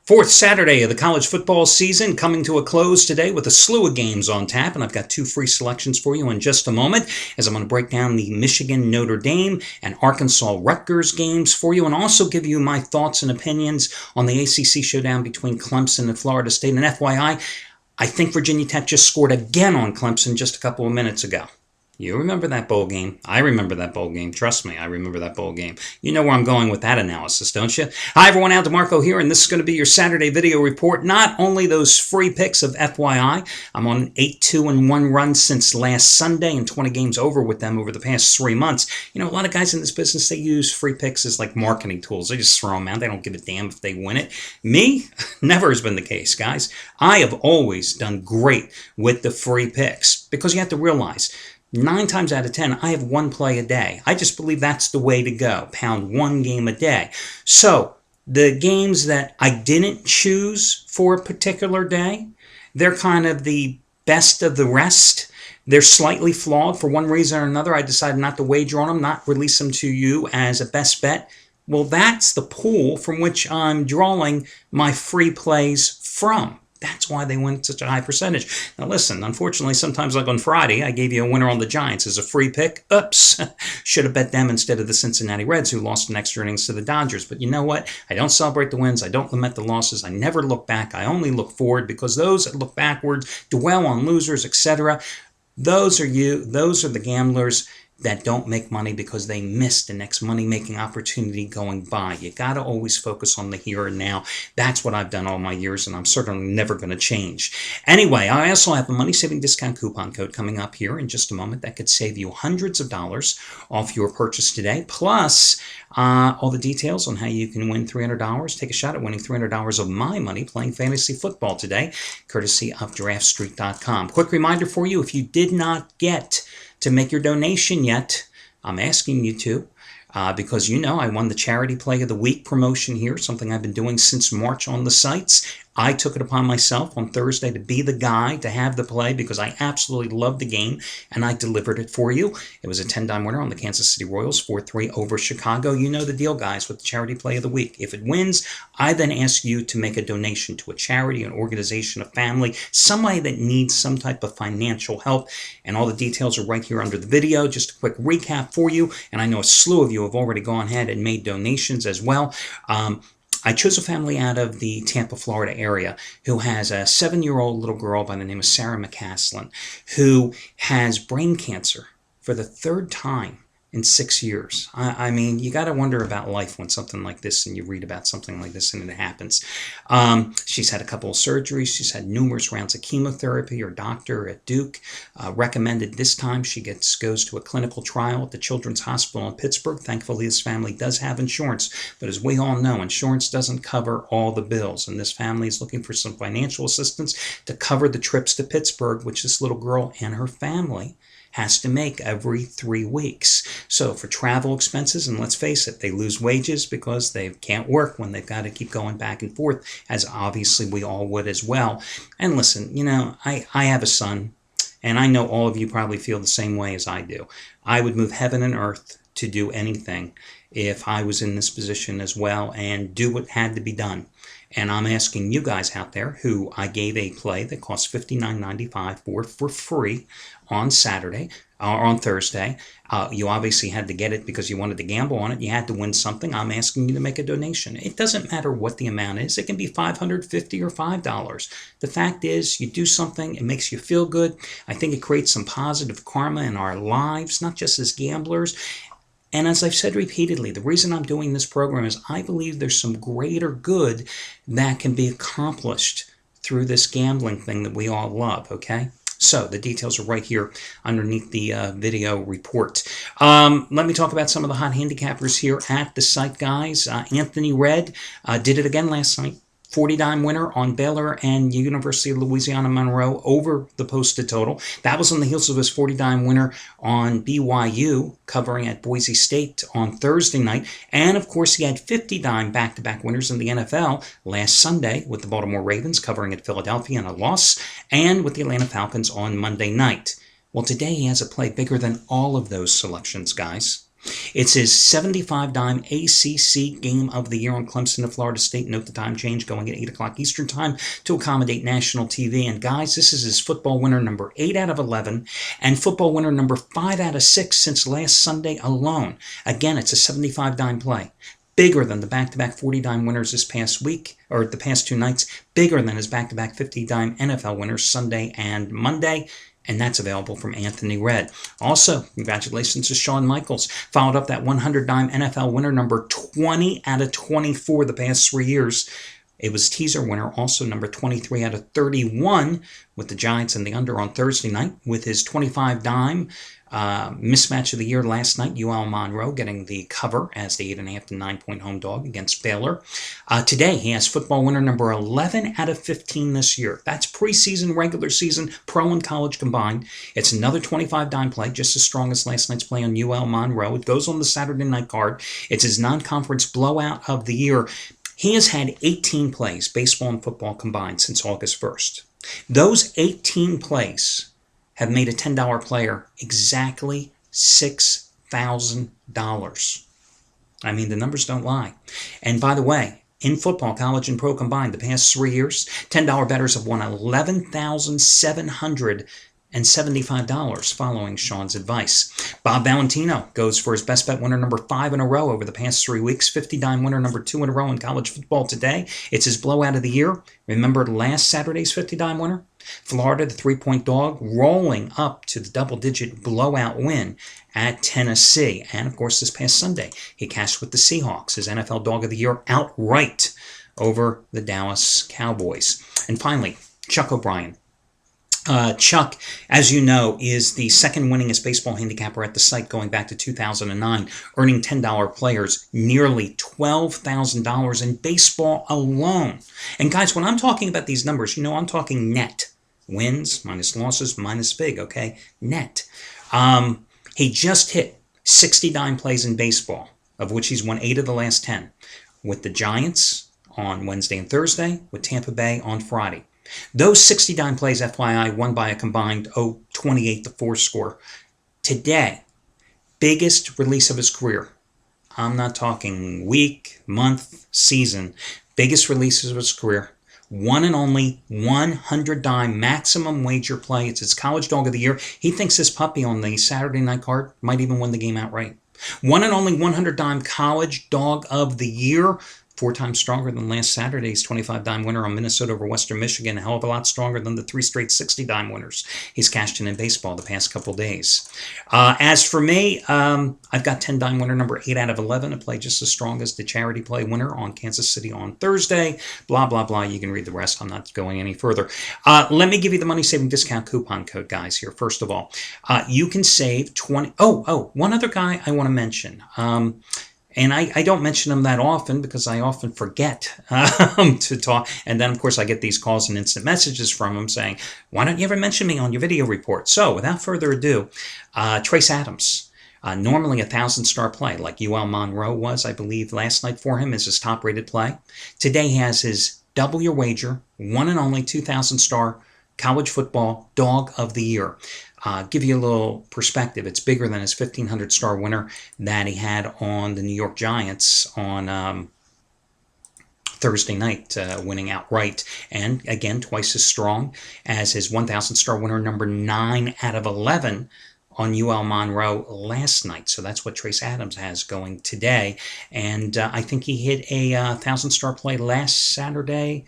Fourth Saturday of the college football season coming to a close today with a slew of games on tap, and I've got two free selections for you in just a moment as I'm going to break down the Michigan Notre Dame and Arkansas Rutgers games for you and also give you my thoughts and opinions on the ACC showdown between Clemson and Florida State. And FYI, I think Virginia Tech just scored again on Clemson just a couple of minutes ago. You remember that bowl game. I remember that bowl game. Trust me, I remember that bowl game. You know where I'm going with that analysis, don't you? Hi, everyone. Al DeMarco here, and this is going to be your Saturday video report. Not only those free picks of FYI, I'm on an 8-2-1 run since last Sunday and 20 games over with them over the past 3 months. You know, a lot of guys in this business, they use free picks as like marketing tools. They just throw them out. They don't give a damn if they win it. Me? Never has been the case, guys. I have always done great with the free picks because you have to realize 9 times out of 10, I have one play a day. I just believe that's the way to go. Pound one game a day. So the games that I didn't choose for a particular day, they're kind of the best of the rest. They're slightly flawed for one reason or another. I decided not to wager on them, not release them to you as a best bet. Well, that's the pool from which I'm drawing my free plays from. That's why they win such a high percentage. Now listen, unfortunately, sometimes like on Friday, I gave you a winner on the Giants as a free pick. Oops. Should have bet them instead of the Cincinnati Reds, who lost in extra innings to the Dodgers. But you know what? I don't celebrate the wins. I don't lament the losses. I never look back. I only look forward because those that look backwards, dwell on losers, etc., those are you. Those are the gamblers that don't make money because they missed the next money-making opportunity going by. You got to always focus on the here and now. That's what I've done all my years, and I'm certainly never going to change. Anyway, I also have a money-saving discount coupon code coming up here in just a moment that could save you hundreds of dollars off your purchase today, plus all the details on how you can win $300. Take a shot at winning $300 of my money playing fantasy football today, courtesy of DraftStreet.com. Quick reminder for you, if you did not get to make your donation yet, I'm asking you to, because you know I won the Charity Play of the Week promotion here, something I've been doing since March on the sites. I took it upon myself on Thursday to be the guy to have the play because I absolutely loved the game, and I delivered it for you. It was a 10-dime winner on the Kansas City Royals, 4-3 over Chicago. You know the deal, guys, with the Charity Play of the Week. If it wins, I then ask you to make a donation to a charity, an organization, a family, somebody that needs some type of financial help, and all the details are right here under the video. Just a quick recap for you, and I know a slew of you have already gone ahead and made donations as well. I chose a family out of the Tampa, Florida area who has a 7-year-old little girl by the name of Sarah McCaslin who has brain cancer for the 3rd time in 6 years. I mean, you got to wonder about life when something like this, and you read about something like this and it happens. She's had a couple of surgeries. She's had numerous rounds of chemotherapy. Her doctor at Duke recommended this time she goes to a clinical trial at the Children's Hospital in Pittsburgh. Thankfully, this family does have insurance, but as we all know, insurance doesn't cover all the bills, and this family is looking for some financial assistance to cover the trips to Pittsburgh, which this little girl and her family has to make every 3 weeks. So for travel expenses, and let's face it, they lose wages because they can't work when they've got to keep going back and forth, as obviously we all would as well. And listen, you know, I have a son, and I know all of you probably feel the same way as I do. I would move heaven and earth to do anything if I was in this position as well and do what had to be done. And I'm asking you guys out there who I gave a play that cost $59.95 for free on Saturday or on Thursday. You obviously had to get it because you wanted to gamble on it. You had to win something. I'm asking you to make a donation. It doesn't matter what the amount is. It can be $500, $50, or $5. The fact is, you do something, it makes you feel good. I think it creates some positive karma in our lives, not just as gamblers. And as I've said repeatedly, the reason I'm doing this program is I believe there's some greater good that can be accomplished through this gambling thing that we all love, okay? So the details are right here underneath the video report. Let me talk about some of the hot handicappers here at the site, guys. Anthony Red did it again last night. 40-dime winner on Baylor and University of Louisiana Monroe over the posted total. That was on the heels of his 40-dime winner on BYU, covering at Boise State on Thursday night. And, of course, he had 50-dime back-to-back winners in the NFL last Sunday with the Baltimore Ravens covering at Philadelphia in a loss, and with the Atlanta Falcons on Monday night. Well, today he has a play bigger than all of those selections, guys. It's his 75-dime ACC Game of the Year on Clemson to Florida State. Note the time change going at 8 o'clock Eastern Time to accommodate national TV. And guys, this is his football winner number 8 out of 11 and football winner number 5 out of 6 since last Sunday alone. Again, it's a 75-dime play. Bigger than the back-to-back 40-dime winners this past week, or the past 2 nights. Bigger than his back-to-back 50-dime NFL winners Sunday and Monday. And that's available from Anthony Red. Also, congratulations to Shawn Michaels. Followed up that 100-dime NFL winner number 20 out of 24 the past 3 years. It was teaser winner, also number 23 out of 31 with the Giants and the under on Thursday night with his 25-dime mismatch of the year last night. UL Monroe getting the cover as the 8.5 to 9-point home dog against Baylor. Today, he has football winner number 11 out of 15 this year. That's preseason, regular season, pro and college combined. It's another 25-dime play, just as strong as last night's play on UL Monroe. It goes on the Saturday night card. It's his non-conference blowout of the year. He has had 18 plays, baseball and football combined, since August 1st. Those 18 plays have made a $10 player exactly $6,000. I mean, the numbers don't lie. And by the way, in football, college and pro combined, the past 3 years, $10 bettors have won $11,775 following Sean's advice. Bob Valentino goes for his best bet winner number 5 in a row over the past 3 weeks. 50-dime winner number 2 in a row in college football today. It's his blowout of the year. Remember last Saturday's 50-dime winner? Florida, the 3-point dog, rolling up to the double-digit blowout win at Tennessee. And, of course, this past Sunday, he cashed with the Seahawks, his NFL dog of the year, outright over the Dallas Cowboys. And finally, Chuck O'Brien. Chuck, as you know, is the second winningest baseball handicapper at the site going back to 2009, earning $10 players nearly $12,000 in baseball alone. And guys, when I'm talking about these numbers, you know, I'm talking net. Wins minus losses minus big, okay? Net. He just hit 60-dime plays in baseball, of which he's won 8 of the last 10, with the Giants on Wednesday and Thursday, with Tampa Bay on Friday. Those 60-dime plays, FYI, won by a combined 28-4 score. Today, biggest release of his career. I'm not talking week, month, season. Biggest releases of his career. One and only 100-dime maximum wager play. It's his college dog of the year. He thinks this puppy on the Saturday night card might even win the game outright. One and only 100-dime college dog of the year. 4 times stronger than last Saturday's 25-dime winner on Minnesota over Western Michigan. A hell of a lot stronger than the 3 straight 60-dime winners he's cashed in baseball the past couple days. As for me, I've got 10-dime winner number 8 out of 11, a play just as strong as the charity play winner on Kansas City on Thursday. Blah, blah, blah. You can read the rest. I'm not going any further. Let me give you the money-saving discount coupon code, guys, here. First of all, you can save 20... one other guy I want to mention. And I don't mention him that often because I often forget to talk. And then, of course, I get these calls and instant messages from him saying, why don't you ever mention me on your video report? So, without further ado, Trace Adams. Normally a 1,000-star play, like UL Monroe was, I believe, last night for him, is his top-rated play. Today he has his double your wager, one and only 2,000-star college football dog of the year. Give you a little perspective. It's bigger than his 1,500-star winner that he had on the New York Giants on Thursday night, winning outright. And again, twice as strong as his 1,000-star winner number 9 out of 11 on UL Monroe last night. So that's what Trace Adams has going today. And I think he hit a 1,000-star play last Saturday.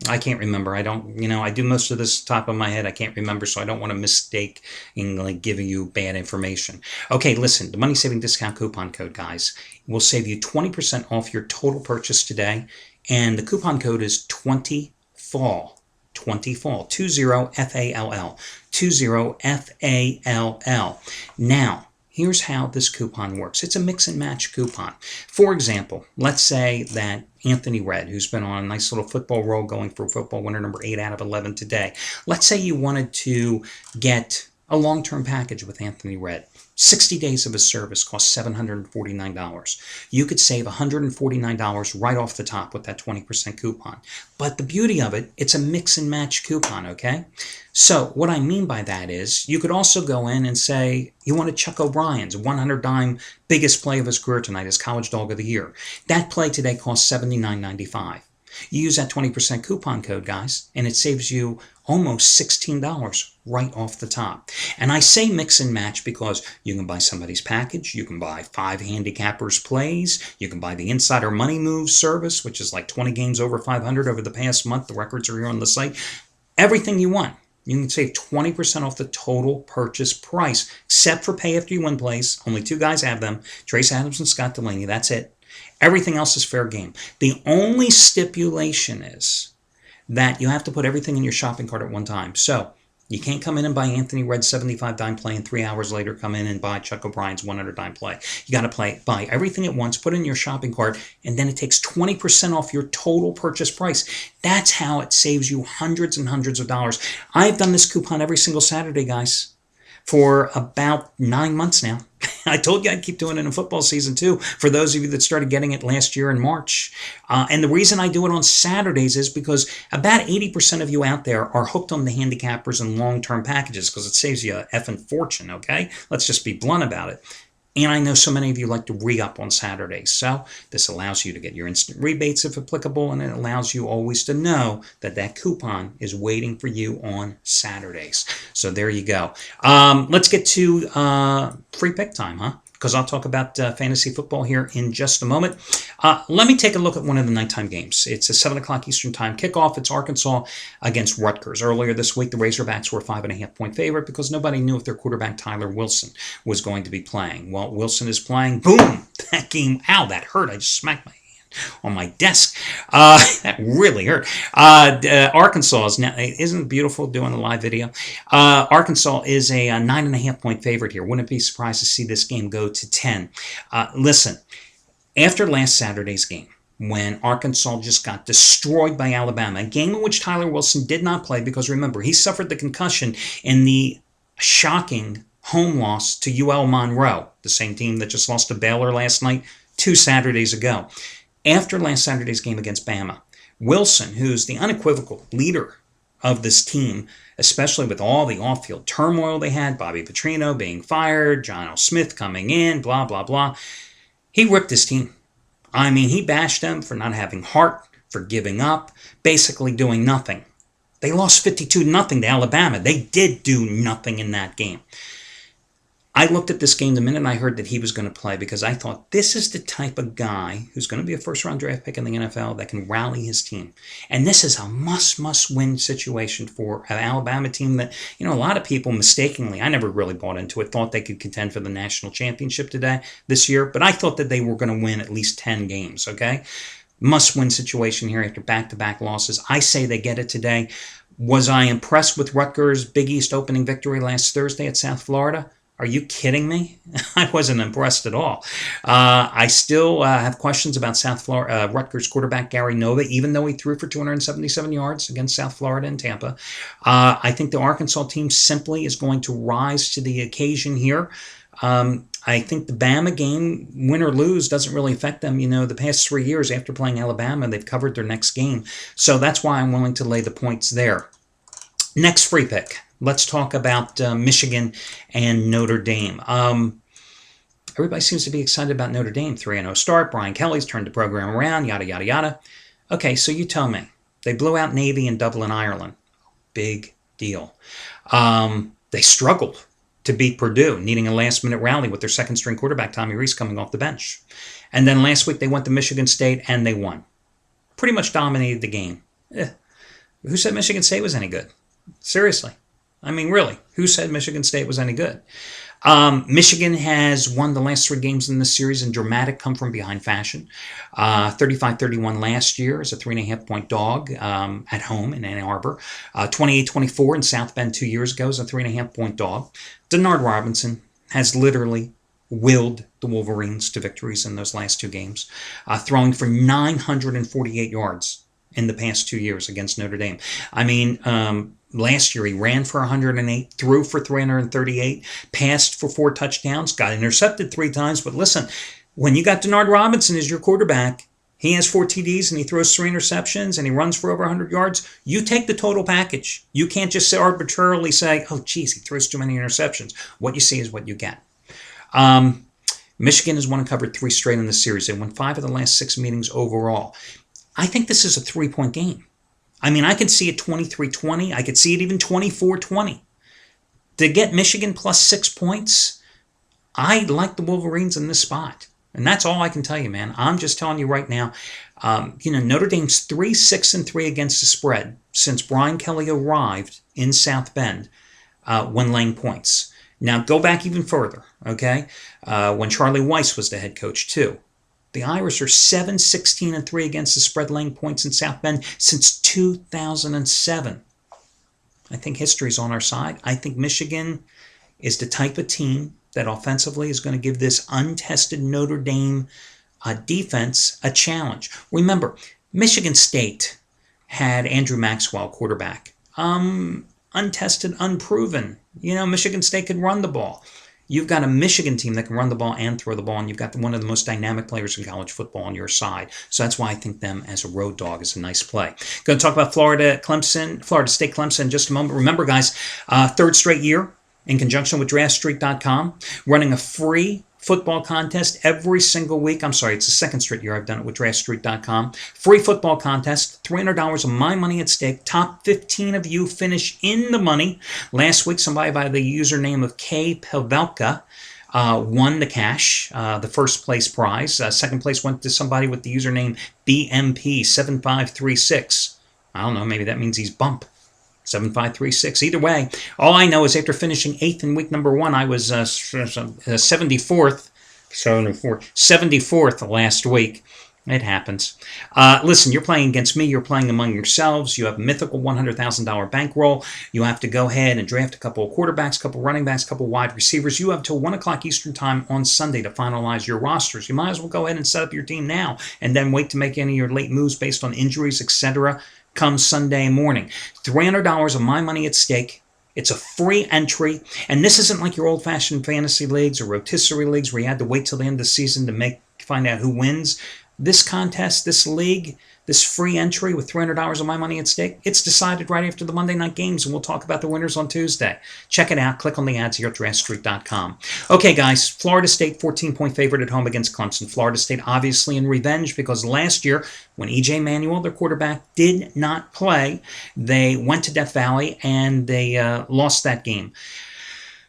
I can't remember. I don't, I do most of this top of my head. I can't remember, so I don't want to mistake in like giving you bad information. Okay, listen, the money saving discount coupon code, guys, will save you 20% off your total purchase today. And the coupon code is 20FALL. 20FALL. 20FALL. 20FALL. Now, here's how this coupon works. It's a mix and match coupon. For example, let's say that Anthony Red, who's been on a nice little football roll going for football winner number 8 out of 11 today. Let's say you wanted to get a long-term package with Anthony Red. 60 days of his service costs $749. You could save $149 right off the top with that 20% coupon. But the beauty of it, it's a mix and match coupon, okay? So what I mean by that is you could also go in and say you want to Chuck O'Brien's 100 dime biggest play of his career tonight, his college dog of the year. That play today costs $79.95. You use that 20% coupon code, guys, and it saves you almost $16 right off the top. And I say mix and match because you can buy somebody's package, you can buy 5 Handicappers plays, you can buy the Insider Money Moves service, which is like 20 games over 500 over the past month. The records are here on the site. Everything you want. You can save 20% off the total purchase price, except for pay after you win plays. Only 2 guys have them, Trace Adams and Scott Delaney. That's it. Everything else is fair game. The only stipulation is that you have to put everything in your shopping cart at one time. So you can't come in and buy Anthony Redd's 75 dime play and 3 hours later come in and buy Chuck O'Brien's 100 dime play. You got to buy everything at once, put it in your shopping cart, and then it takes 20% off your total purchase price. That's how it saves you hundreds and hundreds of dollars. I've done this coupon every single Saturday, guys, for about 9 months now. I told you I'd keep doing it in football season too, for those of you that started getting it last year in March. And the reason I do it on Saturdays is because about 80% of you out there are hooked on the handicappers and long-term packages because it saves you a effing fortune, okay? Let's just be blunt about it. And I know so many of you like to re-up on Saturdays. So this allows you to get your instant rebates if applicable, and it allows you always to know that that coupon is waiting for you on Saturdays. So there you go. Let's get to free pick time, huh? Because I'll talk about fantasy football here in just a moment. Let me take a look at one of the nighttime games. It's a 7 o'clock Eastern Time kickoff. It's Arkansas against Rutgers. Earlier this week, the Razorbacks were a 5.5-point favorite because nobody knew if their quarterback, Tyler Wilson, was going to be playing. Well, Wilson is playing. Boom! That game, ow, that hurt. I just smacked my on my desk. That really hurt. Arkansas is now, isn't it beautiful doing the live video? Arkansas is a 9.5-point favorite here. Wouldn't be surprised to see this game go to 10. Listen, after last Saturday's game, when Arkansas just got destroyed by Alabama, a game in which Tyler Wilson did not play because, remember, he suffered the concussion in the shocking home loss to UL Monroe, the same team that just lost to Baylor last night, 2 Saturdays ago. After last Saturday's game against Bama, Wilson, who's the unequivocal leader of this team, especially with all the off-field turmoil they had, Bobby Petrino being fired, John L. Smith coming in, blah, blah, blah, he ripped his team. I mean, he bashed them for not having heart, for giving up, basically doing nothing. They lost 52-0 to Alabama. They did do nothing in that game. I looked at this game the minute I heard that he was going to play because I thought this is the type of guy who's going to be a first-round draft pick in the NFL that can rally his team. And this is a must-win situation for an Alabama team that, you know, a lot of people mistakenly, I never really bought into it, thought they could contend for the national championship this year, but I thought that they were going to win at least 10 games, okay? Must-win situation here after back-to-back losses. I say they get it today. Was I impressed with Rutgers' Big East opening victory last Thursday at South Florida? Are you kidding me? I wasn't impressed at all. I still have questions about South Florida, Rutgers quarterback Gary Nova, even though he threw for 277 yards against South Florida and Tampa. I think the Arkansas team simply is going to rise to the occasion here. I think the Bama game, win or lose, doesn't really affect them. You know, the past 3 years after playing Alabama, they've covered their next game. So that's why I'm willing to lay the points there. Next free pick. Let's talk about Michigan and Notre Dame. Everybody seems to be excited about Notre Dame. 3-0 start. Brian Kelly's turned the program around, yada, yada, yada. Okay, so you tell me. They blew out Navy in Dublin, Ireland. Big deal. They struggled to beat Purdue, needing a last-minute rally with their second-string quarterback, Tommy Rees, coming off the bench. And then last week they went to Michigan State, and they won. Pretty much dominated the game. Who said Michigan State was any good? Seriously. I mean, really, who said Michigan State was any good? Michigan has won the last 3 games in this series in dramatic come-from-behind fashion. 35-31 last year as a 3.5-point dog at home in Ann Arbor. 28-24 in South Bend 2 years ago as a 3.5-point dog. Denard Robinson has literally willed the Wolverines to victories in those last 2 games, throwing for 948 yards in the past 2 years against Notre Dame. I mean, Last year, he ran for 108, threw for 338, passed for 4 touchdowns, got intercepted 3 times. But listen, when you got Denard Robinson as your quarterback, he has 4 TDs and he throws 3 interceptions and he runs for over 100 yards. You take the total package. You can't just arbitrarily say, oh, geez, he throws too many interceptions. What you see is what you get. Michigan has won and covered 3 straight in the series. They won 5 of the last 6 meetings overall. I think this is a 3-point game. I mean, I could see it 23-20. I could see it even 24-20. To get Michigan plus 6 points, I like the Wolverines in this spot. And that's all I can tell you, man. I'm just telling you right now. Notre Dame's 3-6-3 against the spread since Brian Kelly arrived in South Bend when laying points. Now, go back even further, okay? When Charlie Weiss was the head coach, too. The Irish are 7-16-3 against the spread laying points in South Bend since 2007. I think history's on our side. I think Michigan is the type of team that offensively is going to give this untested Notre Dame defense a challenge. Remember, Michigan State had Andrew Maxwell quarterback. Untested, unproven. Michigan State could run the ball. You've got a Michigan team that can run the ball and throw the ball, and you've got one of the most dynamic players in college football on your side. So that's why I think them as a road dog is a nice play. Going to talk about Florida State Clemson in just a moment. Remember, guys, 3rd straight year in conjunction with DraftStreet.com, running a free football contest every single week. I'm sorry, it's the 2nd straight year I've done it with DraftStreet.com. Free football contest, $300 of my money at stake. Top 15 of you finish in the money. Last week, somebody by the username of K. Pavelka won the cash, the first place prize. Second place went to somebody with the username BMP7536. I don't know, maybe that means he's bump. 7536. Either way, all I know is after finishing 8th in week number 1, I was 74th last week. It happens. Listen, you're playing against me. You're playing among yourselves. You have a mythical $100,000 bankroll. You have to go ahead and draft a couple of quarterbacks, a couple of running backs, a couple of wide receivers. You have till 1 o'clock Eastern time on Sunday to finalize your rosters. You might as well go ahead and set up your team now and then wait to make any of your late moves based on injuries, etc. come Sunday morning. $300 of my money at stake. It's a free entry. And this isn't like your old-fashioned fantasy leagues or rotisserie leagues where you had to wait till the end of the season to find out who wins. This contest, this league, this free entry with $300 of my money at stake, it's decided right after the Monday night games, and we'll talk about the winners on Tuesday. Check it out. Click on the ads here at DraftStreet.com. Okay, guys, Florida State 14-point favorite at home against Clemson. Florida State obviously in revenge because last year when E.J. Manuel, their quarterback, did not play, they went to Death Valley and they lost that game.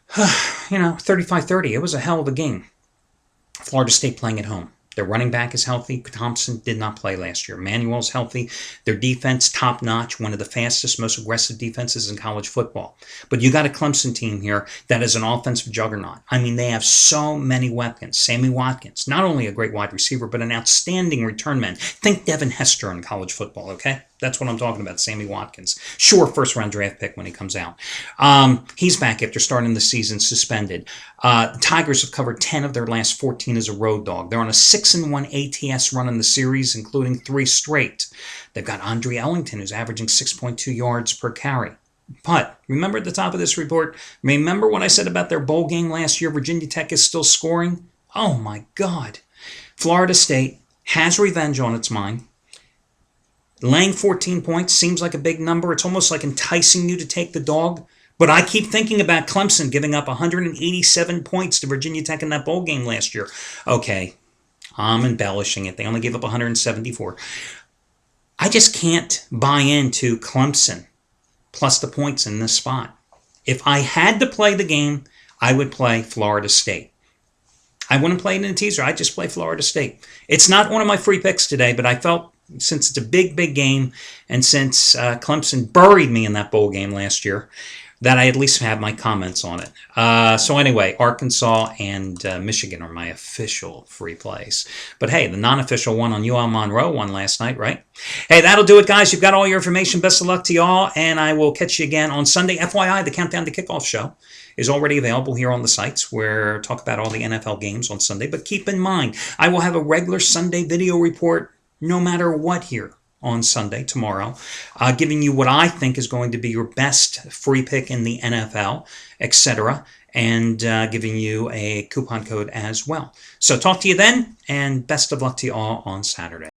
35-30. It was a hell of a game. Florida State playing at home. Their running back is healthy. Thompson did not play last year. Manuel's healthy. Their defense, top-notch, one of the fastest, most aggressive defenses in college football. But you got a Clemson team here that is an offensive juggernaut. I mean, they have so many weapons. Sammy Watkins, not only a great wide receiver, but an outstanding return man. Think Devin Hester in college football, okay? That's what I'm talking about, Sammy Watkins. Sure, first-round draft pick when he comes out. He's back after starting the season suspended. The Tigers have covered 10 of their last 14 as a road dog. They're on a 6-1 ATS run in the series, including 3 straight. They've got Andre Ellington, who's averaging 6.2 yards per carry. But remember at the top of this report, remember what I said about their bowl game last year? Virginia Tech is still scoring? Oh, my God. Florida State has revenge on its mind. Laying 14 points seems like a big number. It's almost like enticing you to take the dog. But I keep thinking about Clemson giving up 187 points to Virginia Tech in that bowl game last year. Okay, I'm embellishing it. They only gave up 174. I just can't buy into Clemson plus the points in this spot. If I had to play the game, I would play Florida State. I wouldn't play it in a teaser. I'd just play Florida State. It's not one of my free picks today, but I felt since it's a big, big game, and since Clemson buried me in that bowl game last year, that I at least have my comments on it. So anyway, Arkansas and Michigan are my official free plays. But hey, the non-official one on UL Monroe won last night, right? Hey, that'll do it, guys. You've got all your information. Best of luck to y'all, and I will catch you again on Sunday. FYI, the Countdown to Kickoff show is already available here on the sites where I talk about all the NFL games on Sunday. But keep in mind, I will have a regular Sunday video report no matter what here on Sunday, tomorrow, giving you what I think is going to be your best free pick in the NFL, etc., and giving you a coupon code as well. So talk to you then, and best of luck to you all on Saturday.